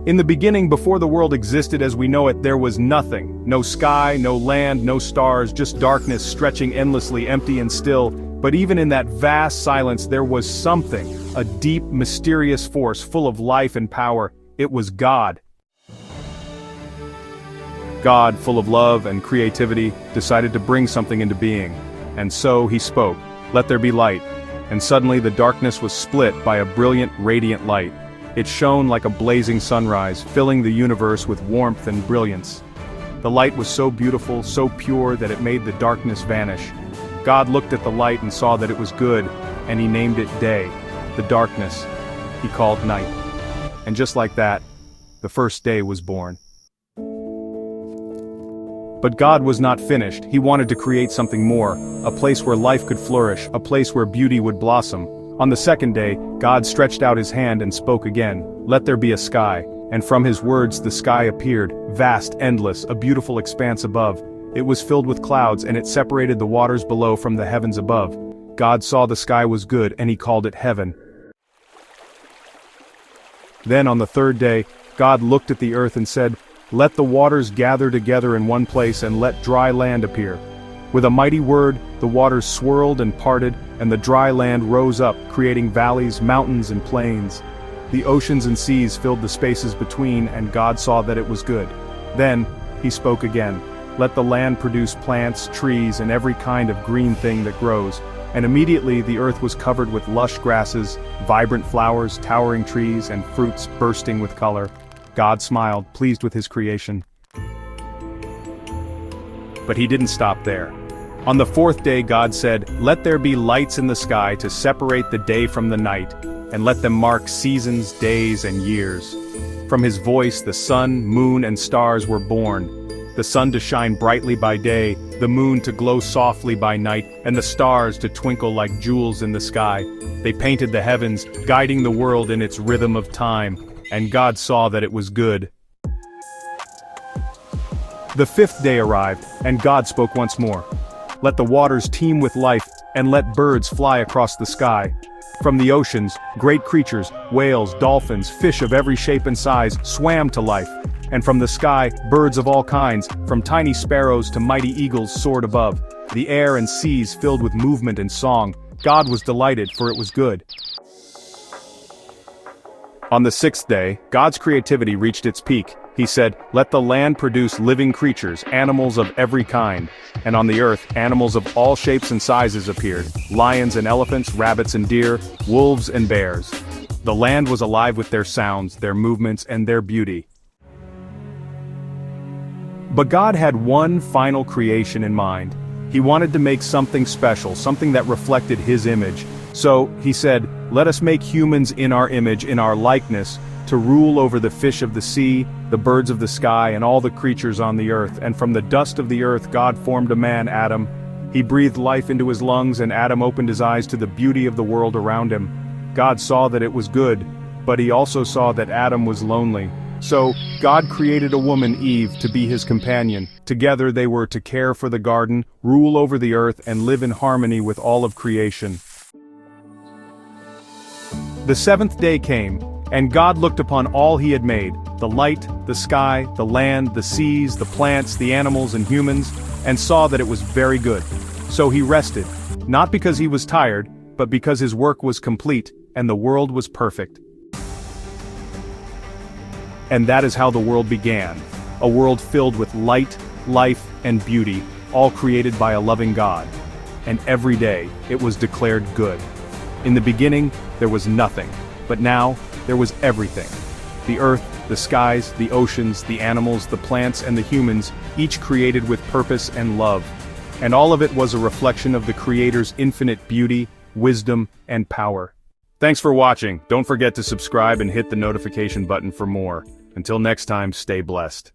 In the beginning, before the world existed as we know it, there was nothing. No sky, no land, no stars, just darkness stretching endlessly, empty and still. But even in that vast silence there was something, a deep, mysterious force full of life and power. It was God. God, full of love and creativity, decided to bring something into being. And so he spoke, "Let there be light." And suddenly the darkness was split by a brilliant, radiant light. It shone like a blazing sunrise, filling the universe with warmth and brilliance. The light was so beautiful, so pure that it made the darkness vanish. God looked at the light and saw that it was good, and he named it day. The darkness he called night. And just like that, the first day was born. But God was not finished. He wanted to create something more, a place where life could flourish, a place where beauty would blossom. On the second day, God stretched out his hand and spoke again, "Let there be a sky." And from his words the sky appeared, vast, endless, a beautiful expanse above. It was filled with clouds, and it separated the waters below from the heavens above. God saw the sky was good, and he called it heaven. Then on the third day, God looked at the earth and said, "Let the waters gather together in one place, and let dry land appear." With a mighty word, the waters swirled and parted, and the dry land rose up, creating valleys, mountains, and plains. The oceans and seas filled the spaces between, and God saw that it was good. Then he spoke again, "Let the land produce plants, trees, and every kind of green thing that grows." And immediately the earth was covered with lush grasses, vibrant flowers, towering trees, and fruits bursting with color. God smiled, pleased with his creation. But he didn't stop there. On the fourth day God said, "Let there be lights in the sky to separate the day from the night, and let them mark seasons, days, and years." From his voice the sun, moon, and stars were born. The sun to shine brightly by day, the moon to glow softly by night, and the stars to twinkle like jewels in the sky. They painted the heavens, guiding the world in its rhythm of time, and God saw that it was good. The fifth day arrived, and God spoke once more. "Let the waters teem with life, and let birds fly across the sky." From the oceans, great creatures, whales, dolphins, fish of every shape and size, swam to life. And from the sky, birds of all kinds, from tiny sparrows to mighty eagles soared above. The air and seas filled with movement and song. God was delighted, for it was good. On the sixth day, God's creativity reached its peak. He said, "Let the land produce living creatures, animals of every kind." And on the earth, animals of all shapes and sizes appeared, lions and elephants, rabbits and deer, wolves and bears. The land was alive with their sounds, their movements, and their beauty. But God had one final creation in mind. He wanted to make something special, something that reflected his image. So, he said, "Let us make humans in our image, in our likeness, to rule over the fish of the sea, the birds of the sky, and all the creatures on the earth." And from the dust of the earth God formed a man, Adam. He breathed life into his lungs, and Adam opened his eyes to the beauty of the world around him. God saw that it was good, but he also saw that Adam was lonely. So, God created a woman, Eve, to be his companion. Together they were to care for the garden, rule over the earth, and live in harmony with all of creation. The seventh day came, and God looked upon all he had made, the light, the sky, the land, the seas, the plants, the animals, and humans, and saw that it was very good. So he rested, not because he was tired, but because his work was complete, and the world was perfect. And that is how the world began, a world filled with light, life, and beauty, all created by a loving God. And every day, it was declared good. In the beginning, there was nothing, but now, there was everything. The earth, the skies, the oceans, the animals, the plants, and the humans, each created with purpose and love. And all of it was a reflection of the Creator's infinite beauty, wisdom, and power. Thanks for watching. Don't forget to subscribe and hit the notification button for more. Until next time, stay blessed.